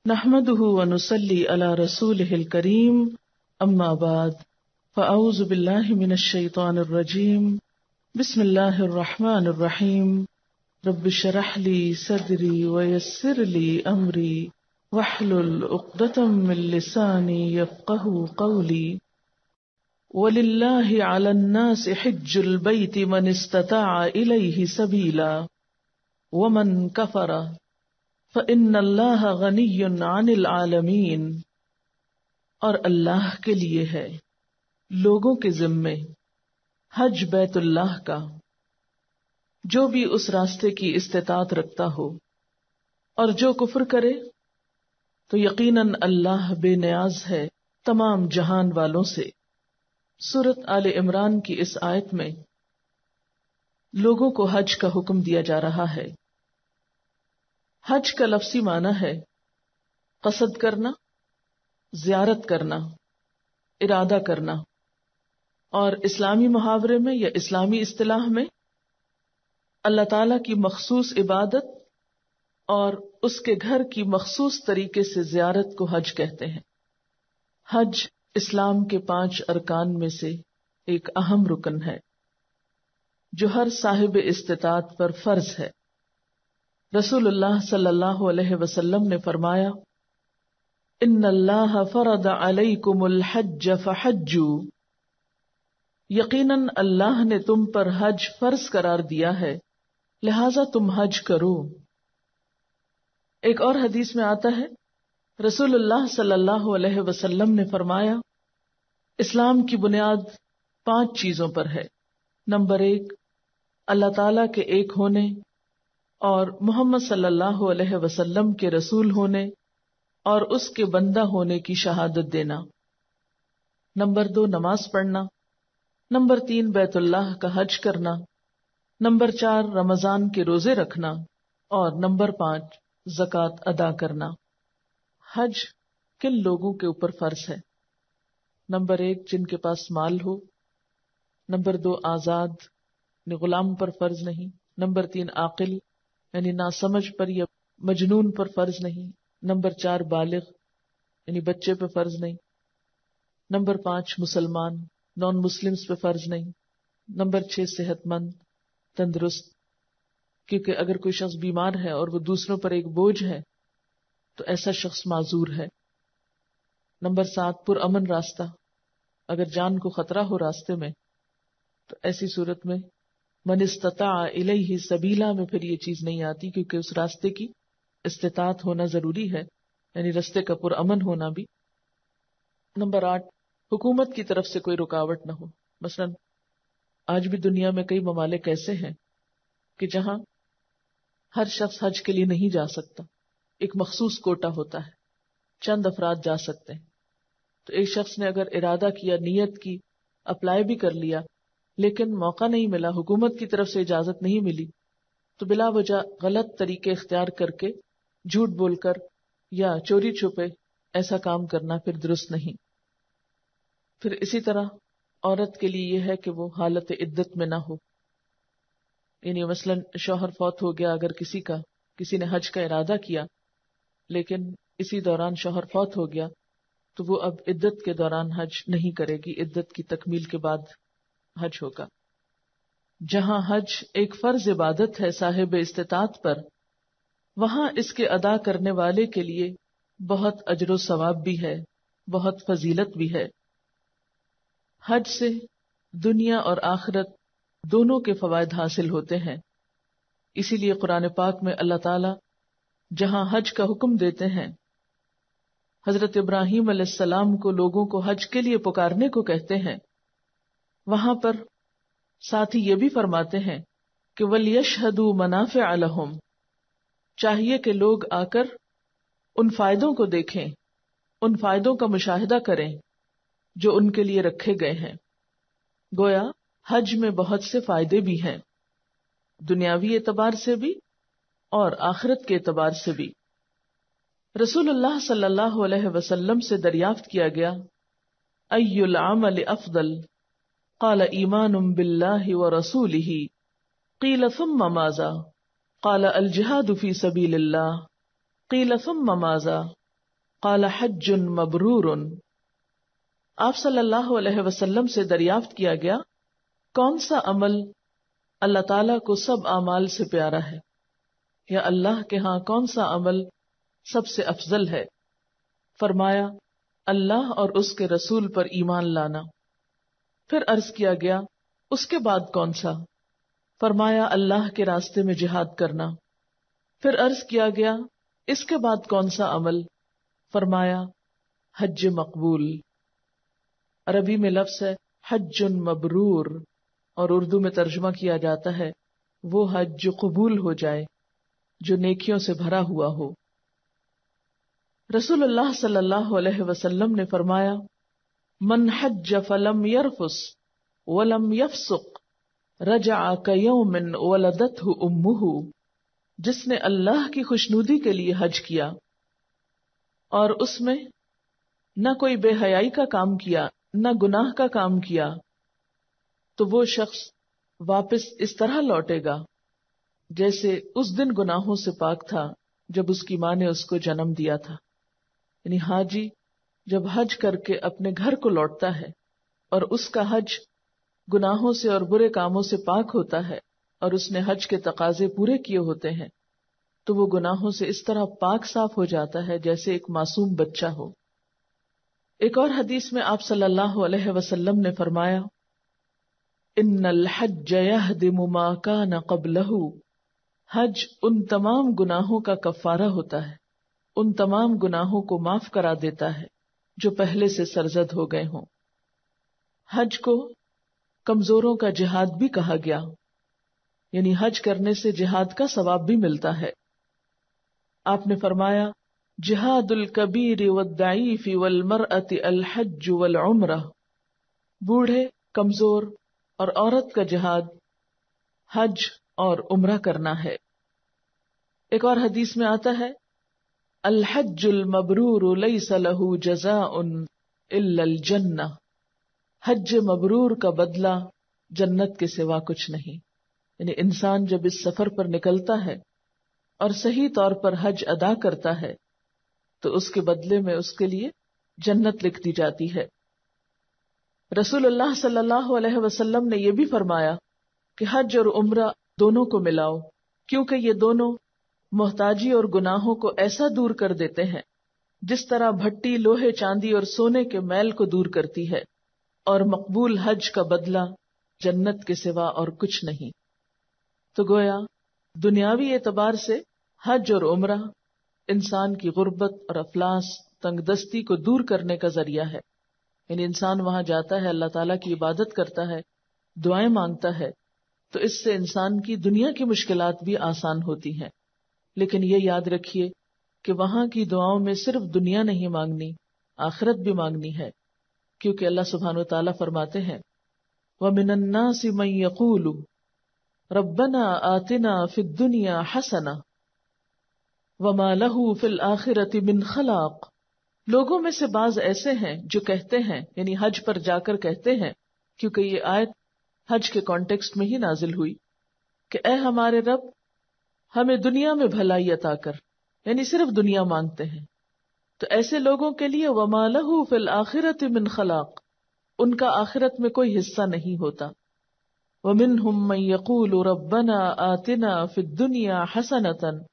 نحمده ونصلي على رسوله الكريم اما بعد فاعوذ بالله من الشيطان الرجيم بسم الله الرحمن الرحيم رب اشرح لي صدري ويسر لي امري واحلل عقدة من لساني يفقهوا قولي ولله على الناس حج البيت من استطاع اليه سبيلا ومن كفر فَإِنَّ اللَّهَ غَنِيٌّ عَنِ الْعَالَمِينَ، اور اللہ کے لیے ہے لوگوں کے ذمے حج بیت اللہ کا جو بھی اس راستے کی استطاعت رکھتا ہو، اور جو کفر کرے تو یقیناً اللہ بے نیاز ہے تمام جہان والوں سے۔ سورۃ آل عمران کی اس آیت میں لوگوں کو حج کا حکم دیا جا رہا ہے۔ حج کا لفظی معنی ہے قصد کرنا، زیارت کرنا، ارادہ کرنا، اور اسلامی محاورے میں یا اسلامی اصطلاح میں اللہ تعالی کی مخصوص عبادت اور اس کے گھر کی مخصوص طریقے سے زیارت کو حج کہتے ہیں۔ حج اسلام کے 5 ارکان میں سے ایک اہم رکن ہے جو ہر صاحب استطاعت پر فرض ہے۔ رسول اللہ صلی اللہ علیہ وسلم نے فرمایا، ان اللہ فرض علیکم الحج فحجوا، یقیناً اللہ نے تم پر حج فرض قرار دیا ہے لہذا تم حج کرو۔ ایک اور حدیث میں آتا ہے رسول اللہ صلی اللہ علیہ وسلم نے فرمایا، اسلام کی بنیاد 5 چیزوں پر ہے۔ نمبر 1، اللہ تعالی کے ایک ہونے اور محمد صلی اللہ علیہ وسلم کے رسول ہونے اور اس کے بندہ ہونے کی شہادت دینا۔ نمبر 2، نماز پڑھنا۔ نمبر 3، بیت اللہ کا حج کرنا۔ نمبر 4، رمضان کے روزے رکھنا، اور نمبر 5، زکوٰۃ ادا کرنا۔ حج کن لوگوں کے اوپر فرض ہے؟ نمبر 1، جن کے پاس مال ہو۔ نمبر 2، آزاد یعنی غلام پر فرض نہیں۔ نمبر 3، عاقل یعنی ناسمجھ پر یا مجنون پر فرض نہیں۔ نمبر 4، بالغ یعنی بچے پہ فرض نہیں۔ نمبر 5، مسلمان، نان مسلمز پہ فرض نہیں۔ نمبر 6، صحت مند، تندرست، کیونکہ اگر کوئی شخص بیمار ہے اور وہ دوسروں پر ایک بوجھ ہے تو ایسا شخص معذور ہے۔ نمبر 7، پرامن راستہ، اگر جان کو خطرہ ہو راستے میں تو ایسی صورت میں من استطاع الیہ سبیلا میں پھر یہ چیز نہیں آتی، کیونکہ اس راستے کی استطاعت ہونا ضروری ہے، یعنی راستے کا پرامن ہونا بھی۔ نمبر 8، حکومت کی طرف سے کوئی رکاوٹ نہ ہو۔ مثلا آج بھی دنیا میں کئی ممالک ایسے ہیں کہ جہاں ہر شخص حج کے لیے نہیں جا سکتا، ایک مخصوص کوٹا ہوتا ہے، چند افراد جا سکتے ہیں۔ تو ایک شخص نے اگر ارادہ کیا، نیت کی، اپلائی بھی کر لیا، لیکن موقع نہیں ملا، حکومت کی طرف سے اجازت نہیں ملی، تو بلا وجہ غلط طریقے اختیار کر کے جھوٹ بول کر یا چوری چھپے ایسا کام کرنا پھر درست نہیں۔ پھر اسی طرح عورت کے لیے یہ ہے کہ وہ حالت عدت میں نہ ہو، یعنی مثلا شوہر فوت ہو گیا، اگر کسی نے حج کا ارادہ کیا لیکن اسی دوران شوہر فوت ہو گیا تو وہ اب عدت کے دوران حج نہیں کرے گی، عدت کی تکمیل کے بعد حج ہوگا۔ جہاں حج ایک فرض عبادت ہے صاحب استطاعت پر، وہاں اس کے ادا کرنے والے کے لیے بہت اجر و ثواب بھی ہے، بہت فضیلت بھی ہے۔ حج سے دنیا اور آخرت دونوں کے فوائد حاصل ہوتے ہیں، اسی لیے قرآن پاک میں اللہ تعالی جہاں حج کا حکم دیتے ہیں، حضرت ابراہیم علیہ السلام کو لوگوں کو حج کے لیے پکارنے کو کہتے ہیں، وہاں پر ساتھ ہی یہ بھی فرماتے ہیں کہ وَلْيَشْهَدُوا مَنَافِعَ لَهُمْ، چاہیے کہ لوگ آ کر ان فائدوں کو دیکھیں، ان فائدوں کا مشاہدہ کریں جو ان کے لیے رکھے گئے ہیں۔ گویا حج میں بہت سے فائدے بھی ہیں، دنیاوی اعتبار سے بھی اور آخرت کے اعتبار سے بھی۔ رسول اللہ صلی اللہ علیہ وسلم سے دریافت کیا گیا، ای العمل افضل؟ قال ایمان باللہ ورسولہ، قیل ثم ماذا؟ قال الجہاد فی سبیل اللہ، قیل ثم ماذا؟ قال حج مبرور. آپ صلی اللہ علیہ وسلم سے دریافت کیا گیا کون سا عمل اللہ تعالیٰ کو سب اعمال سے پیارا ہے، یا اللہ کے ہاں کون سا عمل سب سے افضل ہے؟ فرمایا اللہ اور اس کے رسول پر ایمان لانا. پھر عرض کیا گیا اس کے بعد کون سا؟ فرمایا اللہ کے راستے میں جہاد کرنا. پھر عرض کیا گیا اس کے بعد کون سا عمل؟ فرمایا حج مقبول. عربی میں لفظ ہے حج مبرور، اور اردو میں ترجمہ کیا جاتا ہے وہ حج جو قبول ہو جائے، جو نیکیوں سے بھرا ہوا ہو. رسول اللہ صلی اللہ علیہ وسلم نے فرمایا من حج فلم یرفس ولم یفسق رجع کیوم ولدتہ امہ. جس نے اللہ کی خوشنودی کے لیے حج کیا اور اس میں نہ کوئی بے حیائی کا کام کیا نہ گناہ کا کام کیا، تو وہ شخص واپس اس طرح لوٹے گا جیسے اس دن گناہوں سے پاک تھا جب اس کی ماں نے اس کو جنم دیا تھا. یعنی حاجی جب حج کر کے اپنے گھر کو لوٹتا ہے اور اس کا حج گناہوں سے اور برے کاموں سے پاک ہوتا ہے اور اس نے حج کے تقاضے پورے کیے ہوتے ہیں، تو وہ گناہوں سے اس طرح پاک صاف ہو جاتا ہے جیسے ایک معصوم بچہ ہو. ایک اور حدیث میں آپ صلی اللہ علیہ وسلم نے فرمایا ان الحج یہدم ما کان قبلہ. حج ان تمام گناہوں کا کفارہ ہوتا ہے، ان تمام گناہوں کو معاف کرا دیتا ہے جو پہلے سے سرزد ہو گئے ہوں. حج کو کمزوروں کا جہاد بھی کہا گیا، یعنی حج کرنے سے جہاد کا ثواب بھی ملتا ہے. آپ نے فرمایا جہاد الکبیر والضعیف والمرأة الحج والعمرہ. بوڑھے، کمزور اور عورت کا جہاد حج اور عمرہ کرنا ہے. ایک اور حدیث میں آتا ہے الحج المبرور لیس لہ جزاء الا الجنہ. حج مبرور کا بدلہ جنت کے سوا کچھ نہیں. یعنی انسان جب اس سفر پر نکلتا ہے اور صحیح طور پر حج ادا کرتا ہے تو اس کے بدلے میں اس کے لیے جنت لکھ دی جاتی ہے. رسول اللہ صلی اللہ علیہ وسلم نے یہ بھی فرمایا کہ حج اور عمرہ دونوں کو ملاؤ، کیونکہ یہ دونوں محتاجی اور گناہوں کو ایسا دور کر دیتے ہیں جس طرح بھٹی لوہے، چاندی اور سونے کے میل کو دور کرتی ہے، اور مقبول حج کا بدلہ جنت کے سوا اور کچھ نہیں. تو گویا دنیاوی اعتبار سے حج اور عمرہ انسان کی غربت اور افلاس، تنگ دستی کو دور کرنے کا ذریعہ ہے. یعنی انسان وہاں جاتا ہے، اللہ تعالیٰ کی عبادت کرتا ہے، دعائیں مانگتا ہے، تو اس سے انسان کی دنیا کی مشکلات بھی آسان ہوتی ہیں. لیکن یہ یاد رکھیے کہ وہاں کی دعاؤں میں صرف دنیا نہیں مانگنی، آخرت بھی مانگنی ہے، کیونکہ اللہ سبحانہ وتعالیٰ فرماتے ہیں وَمِنَ النَّاسِ مَن يَقُولُ رَبَّنَا آتِنَا فِي الدُّنْيَا حَسَنَةً وَمَا لَهُ فِي الْآخِرَةِ مِنْ خَلَاقٍ. لوگوں میں سے بعض ایسے ہیں جو کہتے ہیں، یعنی حج پر جا کر کہتے ہیں، کیونکہ یہ آیت حج کے کانٹیکسٹ میں ہی نازل ہوئی کہ اے ہمارے رب ہمیں دنیا میں بھلائی عطا کر، یعنی صرف دنیا مانگتے ہیں. تو ایسے لوگوں کے لیے وَمَا لَهُ فِي الْآخِرَةِ مِنْ خَلَاقٍ، ان کا آخرت میں کوئی حصہ نہیں ہوتا. وَمِنْهُمْ مَنْ يَقُولُ رَبَّنَا آتِنَا فِي الدُّنْيَا حَسَنَةً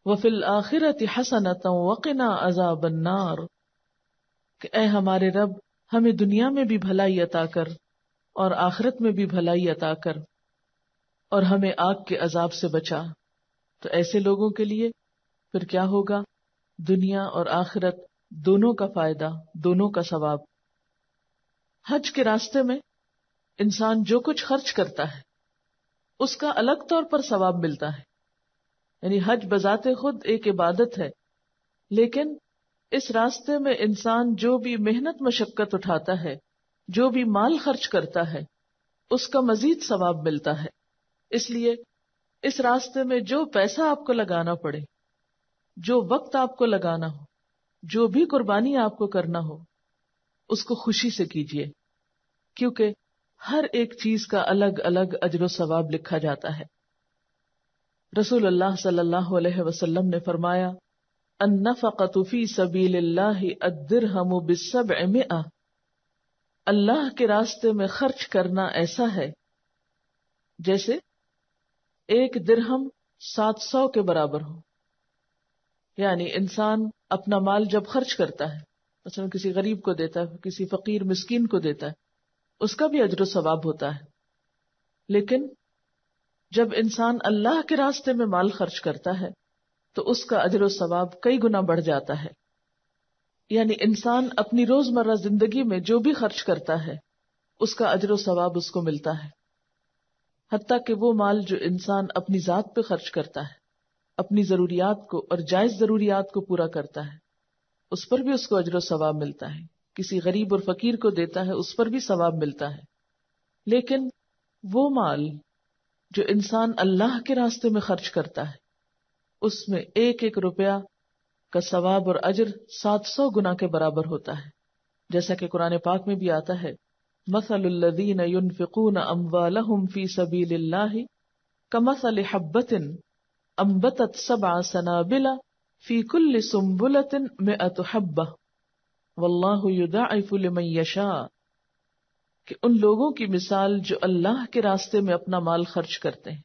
وَفِي الْآخِرَةِ حَسَنَةً وَقِنَا عَذَابَ النَّارِ. کہ اے ہمارے رب ہمیں دنیا میں بھی بھلائی عطا کر اور آخرت میں بھی بھلائی عطا کر اور ہمیں آگ کے عذاب سے بچا. تو ایسے لوگوں کے لیے پھر کیا ہوگا؟ دنیا اور آخرت دونوں کا فائدہ، دونوں کا ثواب. حج کے راستے میں انسان جو کچھ خرچ کرتا ہے اس کا الگ طور پر ثواب ملتا ہے. یعنی حج بذات خود ایک عبادت ہے، لیکن اس راستے میں انسان جو بھی محنت مشقت اٹھاتا ہے، جو بھی مال خرچ کرتا ہے، اس کا مزید ثواب ملتا ہے. اس لیے اس راستے میں جو پیسہ آپ کو لگانا پڑے، جو وقت آپ کو لگانا ہو، جو بھی قربانی آپ کو کرنا ہو، اس کو خوشی سے کیجیے، کیونکہ ہر ایک چیز کا الگ الگ اجر و ثواب لکھا جاتا ہے. رسول اللہ صلی اللہ علیہ وسلم نے فرمایا النفقۃ فی سبیل اللہ الدرہم ب700، اللہ کے راستے میں خرچ کرنا ایسا ہے جیسے ایک درہم 700 کے برابر ہو. یعنی انسان اپنا مال جب خرچ کرتا ہے، مثلا کسی غریب کو دیتا ہے، کسی فقیر مسکین کو دیتا ہے، اس کا بھی اجر و ثواب ہوتا ہے. لیکن جب انسان اللہ کے راستے میں مال خرچ کرتا ہے تو اس کا اجر و ثواب کئی گنا بڑھ جاتا ہے. یعنی انسان اپنی روزمرہ زندگی میں جو بھی خرچ کرتا ہے اس کا اجر و ثواب اس کو ملتا ہے. حتیٰ کہ وہ مال جو انسان اپنی ذات پہ خرچ کرتا ہے، اپنی ضروریات کو اور جائز ضروریات کو پورا کرتا ہے، اس پر بھی اس کو اجر و ثواب ملتا ہے. کسی غریب اور فقیر کو دیتا ہے اس پر بھی ثواب ملتا ہے. لیکن وہ مال جو انسان اللہ کے راستے میں خرچ کرتا ہے اس میں ایک ایک روپیہ کا ثواب اور اجر 700 گنا کے برابر ہوتا ہے. جیسا کہ قرآن پاک میں بھی آتا ہے، مثل الذین ينفقون اموالهم فی سبیل اللہ کمثل حبۃ انبتت 7 سنابل فی کل سنبلۃ 100 حبہ واللہ یضاعف لمن یشاء، کہ ان لوگوں کی مثال جو اللہ کے راستے میں اپنا مال خرچ کرتے ہیں.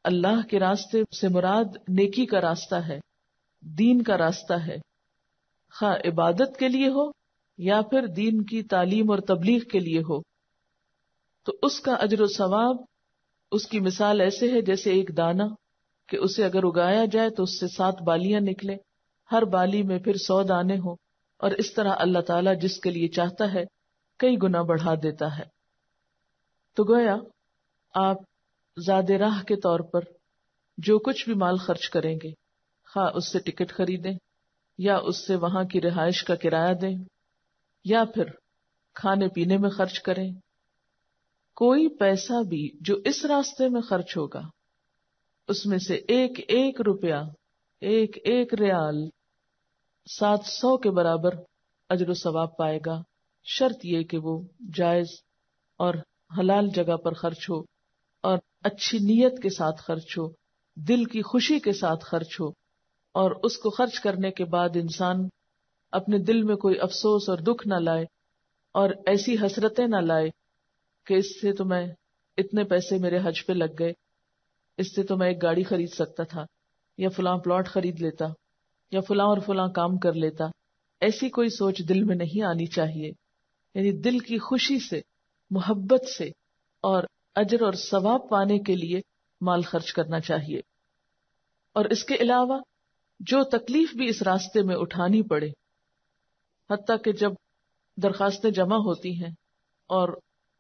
اللہ کے راستے سے مراد نیکی کا راستہ ہے، دین کا راستہ ہے، خواہ عبادت کے لیے ہو یا پھر دین کی تعلیم اور تبلیغ کے لیے ہو. تو اس کا اجر و ثواب، اس کی مثال ایسے ہے جیسے ایک دانہ کہ اسے اگر اگایا جائے تو اس سے 7 بالیاں نکلے، ہر بالی میں پھر 100 دانے ہوں، اور اس طرح اللہ تعالیٰ جس کے لیے چاہتا ہے کئی گنا بڑھا دیتا ہے. تو گویا آپ زاد راہ کے طور پر جو کچھ بھی مال خرچ کریں گے، خواہ اس سے ٹکٹ خریدیں یا اس سے وہاں کی رہائش کا کرایہ دیں یا پھر کھانے پینے میں خرچ کریں، کوئی پیسہ بھی جو اس راستے میں خرچ ہوگا اس میں سے ایک ایک روپیہ، ایک ایک ریال 700 کے برابر اجر و ثواب پائے گا. شرط یہ کہ وہ جائز اور حلال جگہ پر خرچ ہو اور اچھی نیت کے ساتھ خرچ ہو، دل کی خوشی کے ساتھ خرچ ہو، اور اس کو خرچ کرنے کے بعد انسان اپنے دل میں کوئی افسوس اور دکھ نہ لائے اور ایسی حسرتیں نہ لائے کہ اس سے تو میں اتنے پیسے میرے حج پہ لگ گئے، اس سے تو میں ایک گاڑی خرید سکتا تھا یا فلاں پلاٹ خرید لیتا یا فلاں اور فلاں کام کر لیتا. ایسی کوئی سوچ دل میں نہیں آنی چاہیے. یعنی دل کی خوشی سے، محبت سے اور اجر اور ثواب پانے کے لیے مال خرچ کرنا چاہیے. اور اس کے علاوہ جو تکلیف بھی اس راستے میں اٹھانی پڑے، حتیٰ کہ جب درخواستیں جمع ہوتی ہیں اور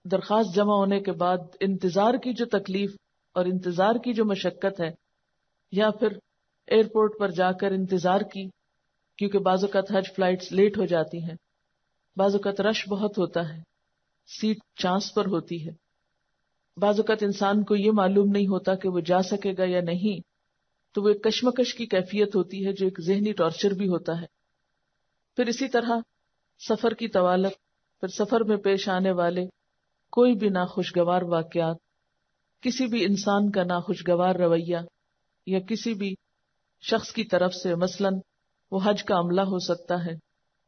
درخواست جمع ہونے کے بعد انتظار کی جو تکلیف اور انتظار کی جو مشقت ہے، یا پھر ایئرپورٹ پر جا کر انتظار کی، کیونکہ بعض اوقات حج فلائٹس لیٹ ہو جاتی ہیں، بعض اوقات رش بہت ہوتا ہے، سیٹ چانس پر ہوتی ہے، بعض اوقات انسان کو یہ معلوم نہیں ہوتا کہ وہ جا سکے گا یا نہیں، تو وہ ایک کشمکش کی کیفیت ہوتی ہے جو ایک ذہنی ٹارچر بھی ہوتا ہے. پھر اسی طرح سفر کی طوالت، پھر سفر میں پیش آنے والے کوئی بھی ناخوشگوار واقعات، کسی بھی انسان کا ناخوشگوار رویہ یا کسی بھی شخص کی طرف سے، مثلاً وہ حج کا عملہ ہو سکتا ہے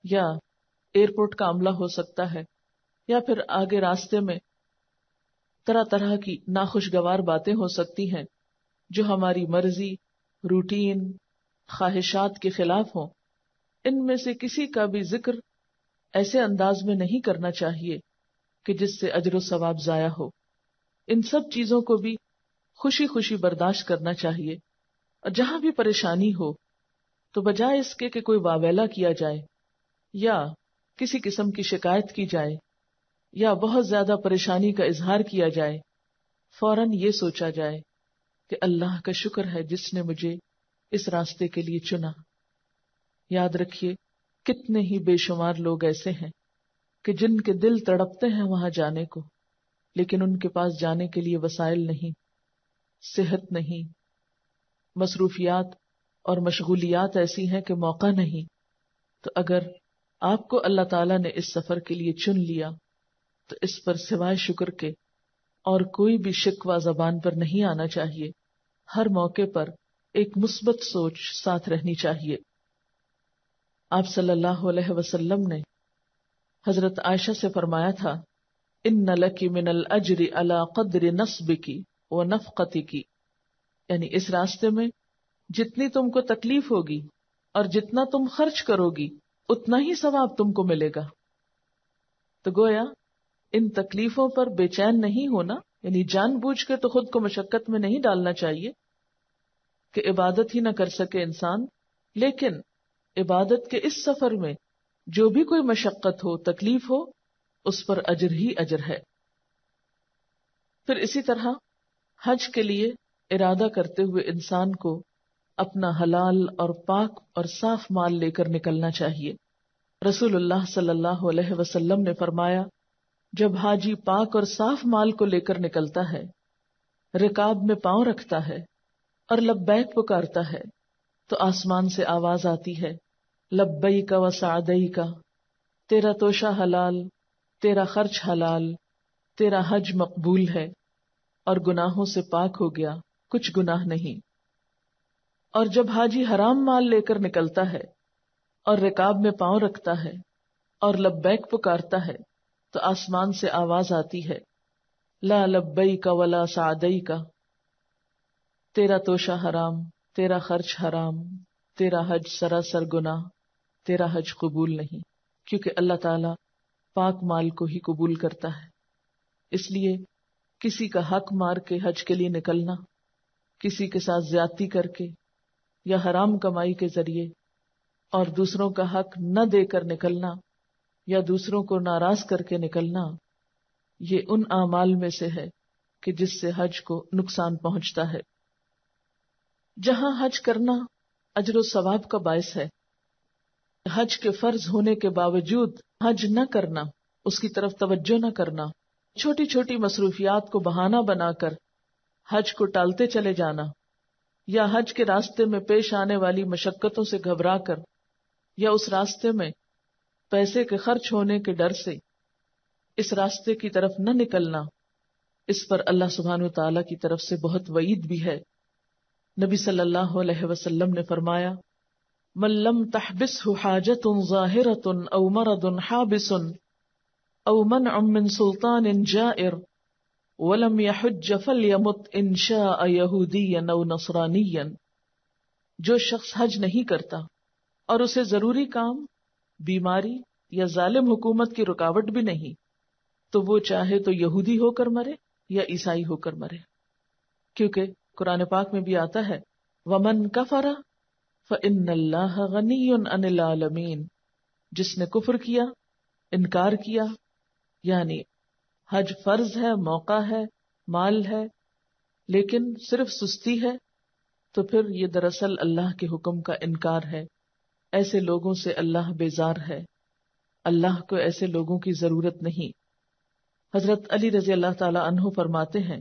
یا ایئرپورٹ کا عملہ ہو سکتا ہے، یا پھر آگے راستے میں طرح طرح کی ناخوشگوار باتیں ہو سکتی ہیں جو ہماری مرضی، روٹین، خواہشات کے خلاف ہوں. ان میں سے کسی کا بھی ذکر ایسے انداز میں نہیں کرنا چاہیے کہ جس سے اجر و ثواب ضائع ہو. ان سب چیزوں کو بھی خوشی خوشی برداشت کرنا چاہیے. اور جہاں بھی پریشانی ہو تو بجائے اس کے کہ کوئی واویلا کیا جائے یا کسی قسم کی شکایت کی جائے یا بہت زیادہ پریشانی کا اظہار کیا جائے، فوراً یہ سوچا جائے کہ اللہ کا شکر ہے جس نے مجھے اس راستے کے لیے چنا. یاد رکھیے کتنے ہی بے شمار لوگ ایسے ہیں کہ جن کے دل تڑپتے ہیں وہاں جانے کو، لیکن ان کے پاس جانے کے لیے وسائل نہیں، صحت نہیں، مصروفیات اور مشغولیات ایسی ہیں کہ موقع نہیں. تو اگر آپ کو اللہ تعالیٰ نے اس سفر کے لیے چن لیا تو اس پر سوائے شکر کے اور کوئی بھی شکوہ زبان پر نہیں آنا چاہیے. ہر موقع پر ایک مثبت سوچ ساتھ رہنی چاہیے. آپ صلی اللہ علیہ وسلم نے حضرت عائشہ سے فرمایا تھا ان لکی من الاجر علی قدر نصبکی و نفقتکی، یعنی اس راستے میں جتنی تم کو تکلیف ہوگی اور جتنا تم خرچ کرو گی اتنا ہی ثواب تم کو ملے گا. تو گویا ان تکلیفوں پر بے چین نہیں ہونا، یعنی جان بوجھ کے تو خود کو مشقت میں نہیں ڈالنا چاہیے کہ عبادت ہی نہ کر سکے انسان، لیکن عبادت کے اس سفر میں جو بھی کوئی مشقت ہو، تکلیف ہو، اس پر اجر ہی اجر ہے. پھر اسی طرح حج کے لیے ارادہ کرتے ہوئے انسان کو اپنا حلال اور پاک اور صاف مال لے کر نکلنا چاہیے. رسول اللہ صلی اللہ علیہ وسلم نے فرمایا جب حاجی پاک اور صاف مال کو لے کر نکلتا ہے، رکاب میں پاؤں رکھتا ہے اور لبیک پکارتا ہے تو آسمان سے آواز آتی ہے لبیک و سعدیک، تیرا توشہ حلال، تیرا خرچ حلال، تیرا حج مقبول ہے اور گناہوں سے پاک ہو گیا، کچھ گناہ نہیں. اور جب حاجی حرام مال لے کر نکلتا ہے اور رکاب میں پاؤں رکھتا ہے اور لبیک پکارتا ہے تو آسمان سے آواز آتی ہے لا لبیک ولا سعدیک، تیرا توشہ حرام، تیرا خرچ حرام، تیرا حج سراسر گناہ، تیرا حج قبول نہیں. کیونکہ اللہ تعالی پاک مال کو ہی قبول کرتا ہے. اس لیے کسی کا حق مار کے حج کے لیے نکلنا، کسی کے ساتھ زیادتی کر کے یا حرام کمائی کے ذریعے اور دوسروں کا حق نہ دے کر نکلنا یا دوسروں کو ناراض کر کے نکلنا، یہ ان اعمال میں سے ہے کہ جس سے حج کو نقصان پہنچتا ہے. جہاں حج کرنا اجر و ثواب کا باعث ہے، حج کے فرض ہونے کے باوجود حج نہ کرنا، اس کی طرف توجہ نہ کرنا، چھوٹی چھوٹی مصروفیات کو بہانہ بنا کر حج کو ٹالتے چلے جانا، یا حج کے راستے میں پیش آنے والی مشقتوں سے گھبرا کر یا اس راستے میں پیسے کے خرچ ہونے کے ڈر سے اس راستے کی طرف نہ نکلنا، اس پر اللہ سبحانہ و تعالیٰ کی طرف سے بہت وعید بھی ہے. نبی صلی اللہ علیہ وسلم نے فرمایا من لم تحبسه حاجة ظاهرة او مرض حابس او منع من سلطان جائر ولم يحج فليمت ان شاء يهوديا او نصرانيا، جو شخص حج نہیں کرتا اور اسے ضروری کام، بیماری یا ظالم حکومت کی رکاوٹ بھی نہیں، تو وہ چاہے تو یہودی ہو کر مرے یا عیسائی ہو کر مرے. کیونکہ قرآن پاک میں بھی آتا ہے وَمَن كَفَرَ فَإِنَّ اللَّهَ غَنِيٌّ عَنِ الْعَالَمِينَ، جس نے کفر کیا، انکار کیا، یعنی حج فرض ہے، موقع ہے، مال ہے، لیکن صرف سستی ہے، تو پھر یہ دراصل اللہ کے حکم کا انکار ہے. ایسے لوگوں سے اللہ بیزار ہے، اللہ کو ایسے لوگوں کی ضرورت نہیں. حضرت علی رضی اللہ تعالی عنہ فرماتے ہیں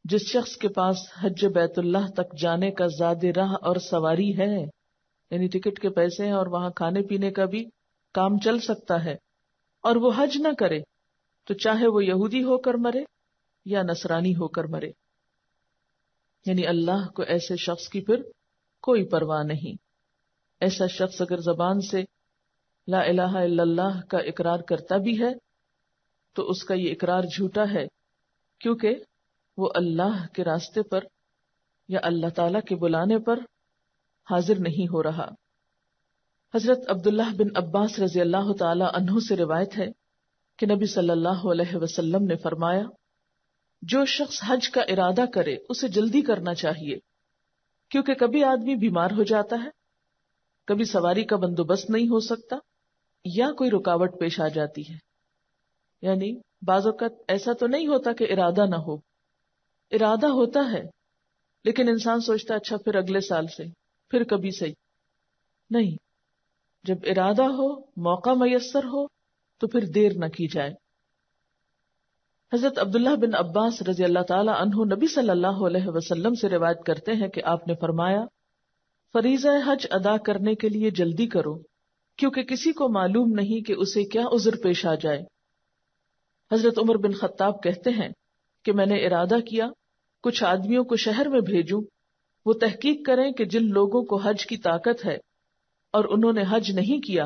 جس شخص کے پاس حج بیت اللہ تک جانے کا زاد راہ اور سواری ہے، یعنی ٹکٹ کے پیسے ہیں اور وہاں کھانے پینے کا بھی کام چل سکتا ہے، اور وہ حج نہ کرے، تو چاہے وہ یہودی ہو کر مرے یا نصرانی ہو کر مرے. یعنی اللہ کو ایسے شخص کی پھر کوئی پرواہ نہیں. ایسا شخص اگر زبان سے لا الہ الا اللہ کا اقرار کرتا بھی ہے تو اس کا یہ اقرار جھوٹا ہے، کیونکہ وہ اللہ کے راستے پر یا اللہ تعالیٰ کے بلانے پر حاضر نہیں ہو رہا. حضرت عبداللہ بن عباس رضی اللہ تعالی عنہ سے روایت ہے کہ نبی صلی اللہ علیہ وسلم نے فرمایا جو شخص حج کا ارادہ کرے اسے جلدی کرنا چاہیے، کیونکہ کبھی آدمی بیمار ہو جاتا ہے، کبھی سواری کا بندوبست نہیں ہو سکتا، یا کوئی رکاوٹ پیش آ جاتی ہے. یعنی بعض اوقات ایسا تو نہیں ہوتا کہ ارادہ نہ ہو، ارادہ ہوتا ہے، لیکن انسان سوچتا ہے اچھا پھر اگلے سال سے، پھر کبھی صحیح نہیں. جب ارادہ ہو، موقع میسر ہو، تو پھر دیر نہ کی جائے. حضرت عبداللہ بن عباس رضی اللہ تعالی عنہ نبی صلی اللہ علیہ وسلم سے روایت کرتے ہیں کہ آپ نے فرمایا فریضہ حج ادا کرنے کے لیے جلدی کرو، کیونکہ کسی کو معلوم نہیں کہ اسے کیا عذر پیش آ جائے. حضرت عمر بن خطاب کہتے ہیں کہ میں نے ارادہ کیا کچھ آدمیوں کو شہر میں بھیجوں وہ تحقیق کریں کہ جن لوگوں کو حج کی طاقت ہے اور انہوں نے حج نہیں کیا